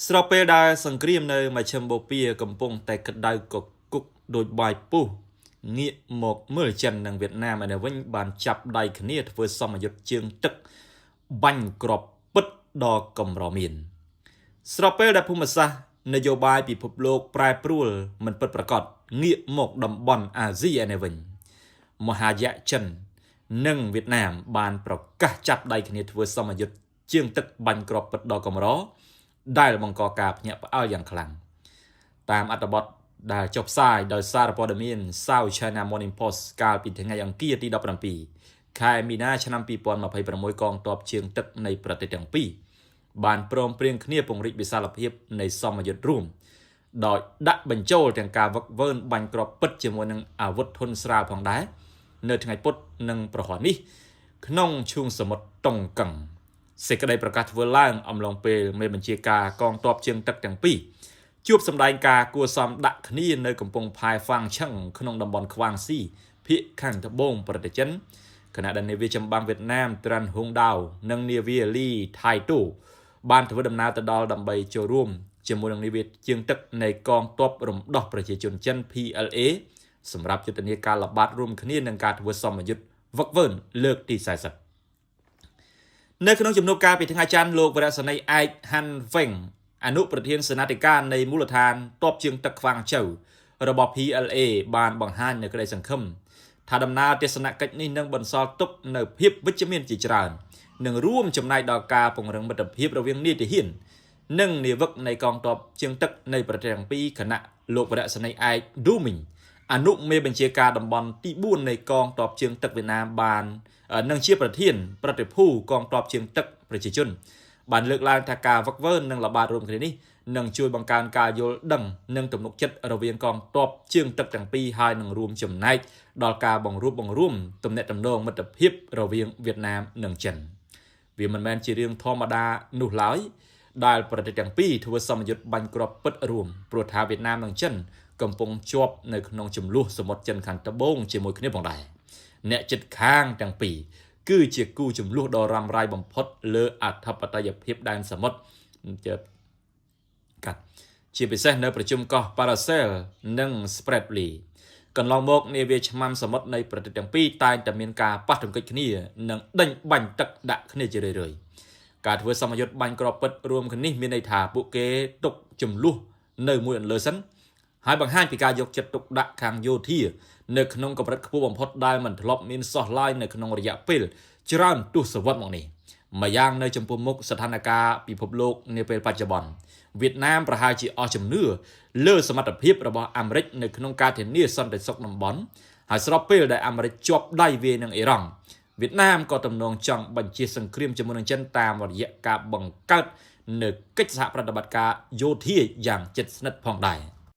ស្របពេលដែលសង្គ្រាមនៅមជ្ឈិមបូព៌ាកំពុងតែក្តៅកគុកដោយបាយពុះងាកមកមើលចិននិងវៀតណាមឯវិញបានចាប់ដៃគ្នាធ្វើសមយុទ្ធជើងទឹកបាញ់គ្រាប់ពិតដ៏កម្រមានស្របពេលដែលភូមិសាស្ត្រនយោបាយពិភពលោកប្រែប្រួលមិនពិតប្រាកដងាកមកតំបន់អាស៊ីឯវិញមហាយៈចិននិងវៀតណាមបានប្រកាសចាប់ដៃគ្នាធ្វើសមយុទ្ធជើងទឹកបាញ់គ្រាប់ពិតដ៏កម្រដែលបង្កការភ្ញាក់ផ្អើលយ៉ាងខ្លាំងតាមអត្ថបទដែលចុះផ្សាយដោយសារព័ត៌មាន South China Morning Post កាលពីថ្ងៃអង្គារទី17ខែមីនាឆ្នាំ2026កងទ័ពជើងទឹកនៃប្រទេសទាំងពីរបានព្រមព្រៀងគ្នាពង្រីកវិសាលភាពនៃសមយុទ្ធរួមដោយដាក់បញ្ចូលទាំងការវឹកវើបាញ់គ្រាប់ពិតជាមួយនឹងអាវុធធុនស្រាលផងដែរនៅថ្ងៃពុធនិងប្រហ័ននេះក្នុងឈូងសមុទ្រតុងកឹងសេចក្តីប្រកាសធ្វើឡើងអំឡុងពេលមេបញ្ជាការកងទ័ពជើងទឹកទាំងពីរជួបសម្ដែងការគួសមដាក់គ្នានៅកំពង់ផែហ្វាងឆឹងក្នុងតំបន់ខ្វាងស៊ីភាគខាងត្បូងប្រទេសចិនខណៈដែលនាវាចម្បាំងវៀតណាមត្រាន់ហុងដាវនិងនាវាលីថៃតូបានធ្វើដំណើរទៅដល់ដើម្បីចូលរួមជាមួយនឹងនាវាជើងទឹកនៃកងទ័ពរំដោះប្រជាជនចិន PLA សម្រាប់យុទ្ធនាការល្បាតរួមគ្នានឹងការធ្វើសមយុទ្ធវឹកវើលើកទី40នៅក្នុងជំនួបការពីថ្ងៃច័ន្ទលោកវរសេនីយ៍ឯកហាន់វេងអនុប្រធានសេនាធិការនៃមូលដ្ឋានទ័ពជើងទឹកខ្វាងជូវរបស់ PLA បានបង្ហាញនូវក្តីសង្ឃឹមថាដំណើរទស្សនកិច្ចនេះនឹងបន្សល់ទុកនូវភាពវិជ្ជមានជាច្រើននិងរួមចំណែកដល់ការពង្រឹងមិត្តភាពរវាងនាយទាហាននិងនាវិកនៃកងទ័ពជើងទឹកនៃប្រទេសទាំងពីរគណៈលោកវរសេនីយ៍ឯកឌូមីងអនុមេបញ្ជាការតំបន់ទី4នៃកងទ័ពជើងទឹកវៀតណាមបាននិងជាប្រធានប្រតិភូកងទ័ពជើងទឹកប្រជាជនបានលើកឡើងថាការវឹកវើនិងល្បាតរួមគ្នានេះនឹងជួយបង្កើនការយល់ដឹងនិងទំនុកចិត្តរវាងកងទ័ពជើងទឹកទាំងពីរហើយនឹងរួមចំណែកដល់ការបង្រួបបង្រួមទំនាក់ទំនងមិត្តភាពរវាងវៀតណាមនិងចិនវាមិនមែនជារឿងធម្មតានោះឡើយដែលប្រទេសទាំងពីរធ្វើសមយុទ្ធបាញ់គ្រាប់ពិតរួមព្រោះថាវៀតណាមនិងចិនកំពុងជាប់នៅក្នុងចំនួនសមុទ្រចិនខាងត្បូងជាមួយគ្នាផងដែរអ្នកជិតខាងទាំងពីរគឺជាគូចំនួនដ៏រ៉ាំរ៉ៃបំផុតលើអធិបតេយ្យភាពដែនសមុទ្រជាពិសេសនៅប្រជុំកោះ Paracel និង Spratly កន្លងមកនាវាឆ្មាំសមុទ្រនៃប្រទេសទាំងពីរតែងតែមានការប៉ះទង្គិចគ្នានិងដេញបាញ់ទឹកដាក់គ្នាជារឿយៗការធ្វើសមយុទ្ធបាញ់គ្រាប់ពិតរួមគ្នានេះមានន័យថាពួកគេទុកចំនួននៅមួយអន្លើសិនហើយបង្ហាញពីការយកចិត្តទុកដាក់ខាងយោធានៅក្នុងកម្រិតខ្ពស់បំផុតដែលមិនធ្លាប់មានសោះឡើយនៅក្នុងរយៈពេលច្រើនទសវត្សរ៍មកនេះម្យ៉ាងនៅចំពោះមុខស្ថានភាពពិភពលោកនាពេលបច្ចុប្បន្នវៀតណាមប្រហែលជាអស់ជំនឿលើសមត្ថភាពរបស់អាមេរិកនៅក្នុងការធានាសន្តិសុខតំបន់ហើយស្របពេលដែលអាមេរិកជាប់ដៃវាយនឹងអ៊ីរ៉ង់វៀតណាមក៏ទំនងចង់បញ្ជាសង្គ្រាមជាមួយនឹងចិនតាមរយៈការបង្កើតនៅកិច្ចសហប្រតិបត្តិការយោធាយ៉ាងជិតស្និទ្ធផងដែរ